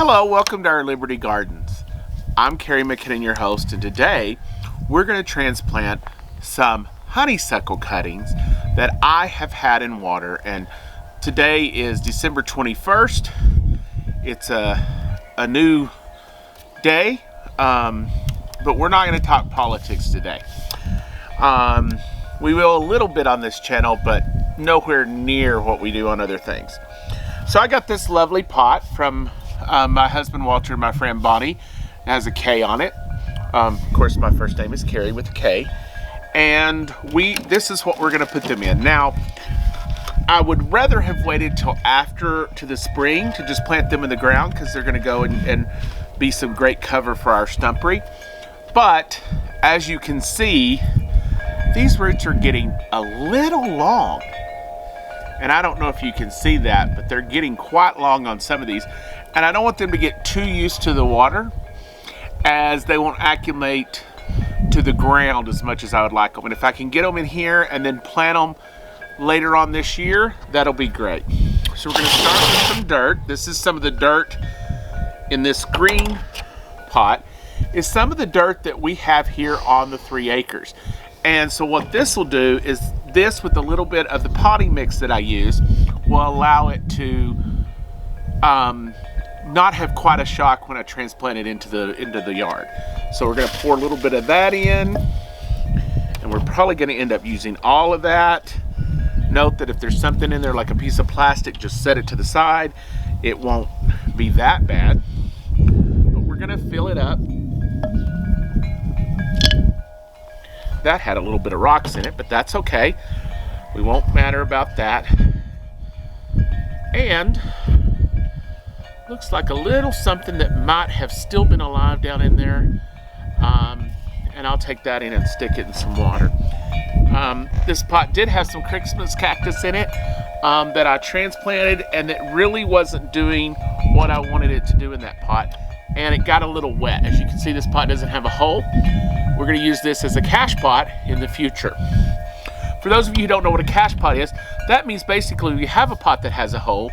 Hello, welcome to our Liberty Gardens. I'm Carrie McKinnon, your host, and today we're going to transplant some honeysuckle cuttings that I have had in water. And today is December 21st. It's a new day, but we're not going to talk politics today. We will a little bit on this channel, but nowhere near what we do on other things. So I got this lovely pot from my husband Walter and my friend Bonnie. It has a K on it. Of course, my first name is Carrie with a K. And this is what we're going to put them in. Now, I would rather have waited till after to the spring to just plant them in the ground, because they're going to go and be some great cover for our stumpery. But as you can see, these roots are getting a little long. And I don't know if you can see that, but they're getting quite long on some of these. And I don't want them to get too used to the water, as they won't acclimate to the ground as much as I would like them. And if I can get them in here and then plant them later on this year, that'll be great. So we're going to start with some dirt. This is some of the dirt in this green pot. Is some of the dirt that we have here on the 3 acres. And so what this will do is this, with a little bit of the potting mix that I use, will allow it to not have quite a shock when I transplant it into the yard. So we're going to pour a little bit of that in, and we're probably going to end up using all of that. Note that if there's something in there like a piece of plastic, just set it to the side. It won't be that bad. But we're going to fill it up. That had a little bit of rocks in it, but that's okay. We won't matter about that. And looks like a little something that might have still been alive down in there. And I'll take that in and stick it in some water. This pot did have some Christmas cactus in it that I transplanted, and it really wasn't doing what I wanted it to do in that pot. And it got a little wet. As you can see, this pot doesn't have a hole. We're going to use this as a cache pot in the future. For those of you who don't know what a cache pot is, that means basically we have a pot that has a hole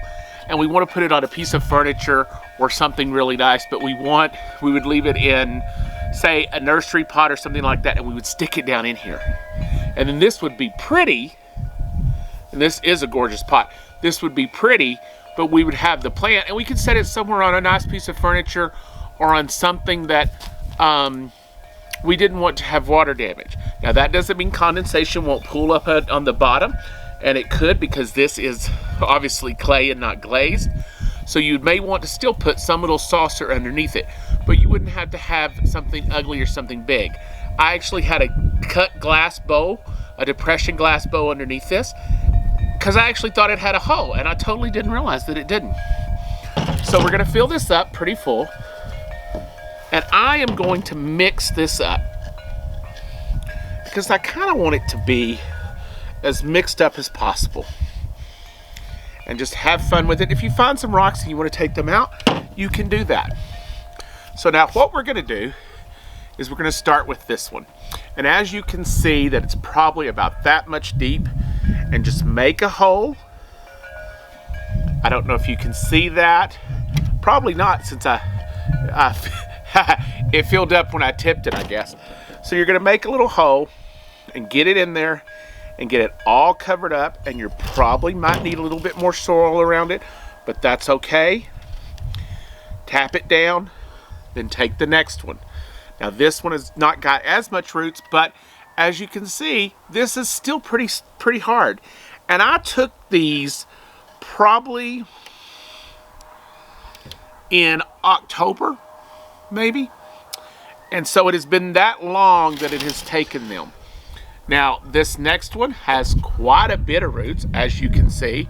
and we want to put it on a piece of furniture or something really nice, but we would leave it in, say, a nursery pot or something like that, and we would stick it down in here. And then this would be pretty, and this is a gorgeous pot. This would be pretty, but we would have the plant, and we could set it somewhere on a nice piece of furniture or on something that we didn't want to have water damage. Now that doesn't mean condensation won't pool up on the bottom, and it could, because this is obviously clay and not glazed. So you may want to still put some little saucer underneath it, but you wouldn't have to have something ugly or something big. I actually had a cut glass bowl, a depression glass bowl underneath this, because I actually thought it had a hole, and I totally didn't realize that it didn't. So we're going to fill this up pretty full, and I am going to mix this up because I kind of want it to be as mixed up as possible and just have fun with it. If you find some rocks and you want to take them out, you can do that. So now what we're going to do is we're going to start with this one. And as you can see, that it's probably about that much deep, and just make a hole. I don't know if you can see that. Probably not, since it filled up when I tipped it, I guess. So you're going to make a little hole and get it in there and get it all covered up, and you probably might need a little bit more soil around it, but that's okay. Tap it down, then take the next one. Now this one has not got as much roots, but as you can see, this is still pretty hard. And I took these probably in October, maybe. And so it has been that long that it has taken them. Now this next one has quite a bit of roots, as you can see.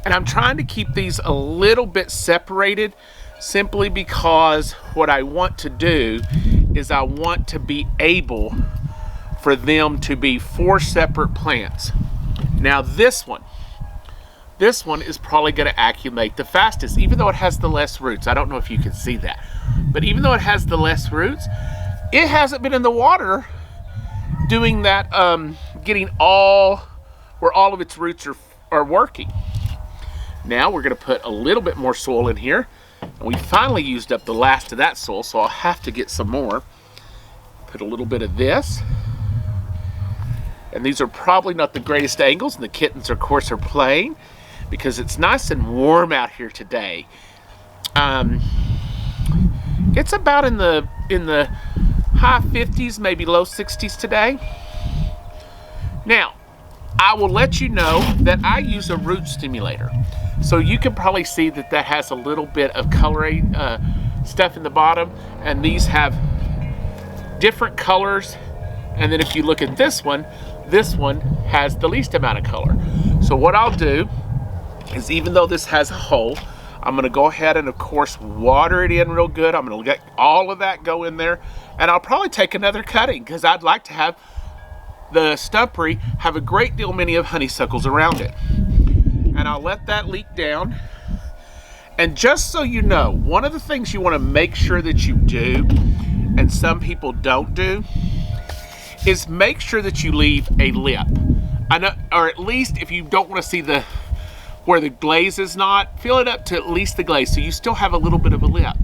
And I'm trying to keep these a little bit separated, simply because what I want to do is I want to be able for them to be 4 separate plants. Now this one is probably going to acclimate the fastest, even though it has the less roots. I don't know if you can see that, but even though it has the less roots, it hasn't been in the water doing that, getting where all of its roots are working. Now we're going to put a little bit more soil in here, And we finally used up the last of that soil, so I'll have to get some more. Put a little bit of this. And these are probably not the greatest angles, and the kittens, of course, are playing because it's nice and warm out here today. It's about in the high 50s, maybe low 60s today. Now, I will let you know that I use a root stimulator. So you can probably see that that has a little bit of coloring stuff in the bottom, and these have different colors. And then if you look at this one has the least amount of color. So what I'll do is, even though this has a hole, I'm gonna go ahead and, of course, water it in real good. I'm gonna let all of that go in there, and I'll probably take another cutting because I'd like to have the stumpery have a great deal many of honeysuckles around it. And I'll let that leak down. And just so you know, one of the things you wanna make sure that you do, and some people don't do, is make sure that you leave a lip. I know, or at least if you don't want to see where the glaze is not, fill it up to at least the glaze so you still have a little bit of a lip.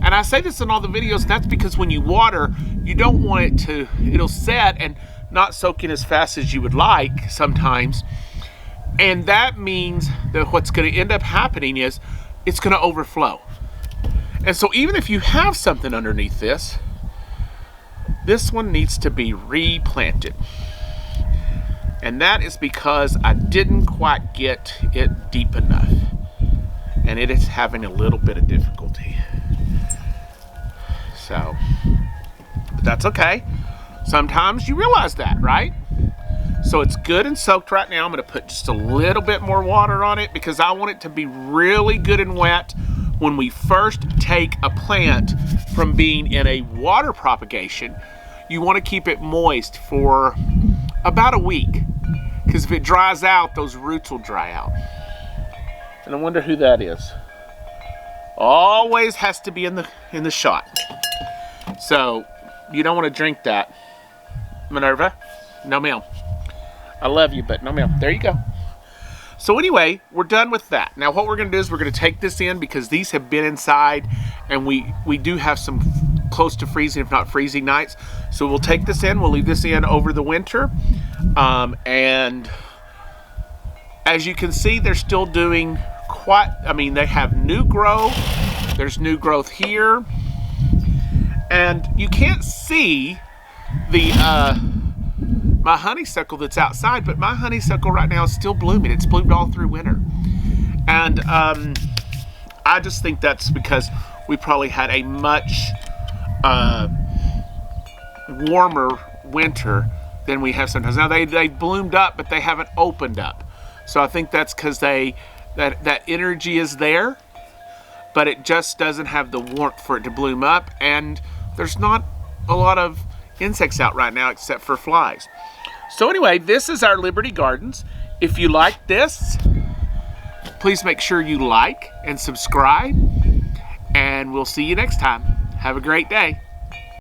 And I say this in all the videos, that's because when you water, you don't want it'll set and not soak in as fast as you would like sometimes. And that means that what's going to end up happening is it's going to overflow. And so even if you have something underneath this one needs to be replanted. And that is because I didn't quite get it deep enough. And it is having a little bit of difficulty. So, but that's okay. Sometimes you realize that, right? So it's good and soaked right now. I'm gonna put just a little bit more water on it because I want it to be really good and wet when we first take a plant from being in a water propagation. You want to keep it moist for about a week, because if it dries out, those roots will dry out. And I wonder who that is. Always has to be in the shot. So you don't want to drink that, Minerva. No ma'am. I love you, but no ma'am. There you go. So anyway, we're done with that. Now what we're going to do is we're going to take this in because these have been inside, and we do have some close to freezing, if not freezing nights. So we'll take this in, we'll leave this in over the winter. And as you can see, they're still doing they have new growth. There's new growth here. And you can't see my honeysuckle that's outside, but my honeysuckle right now is still blooming. It's bloomed all through winter. And I just think that's because we probably had a much warmer winter than we have sometimes. Now they bloomed up, but they haven't opened up. So I think that's because that energy is there, but it just doesn't have the warmth for it to bloom up. And there's not a lot of insects out right now except for flies. So anyway, this is our Liberty Gardens. If you like this, please make sure you like and subscribe, and we'll see you next time. Have a great day.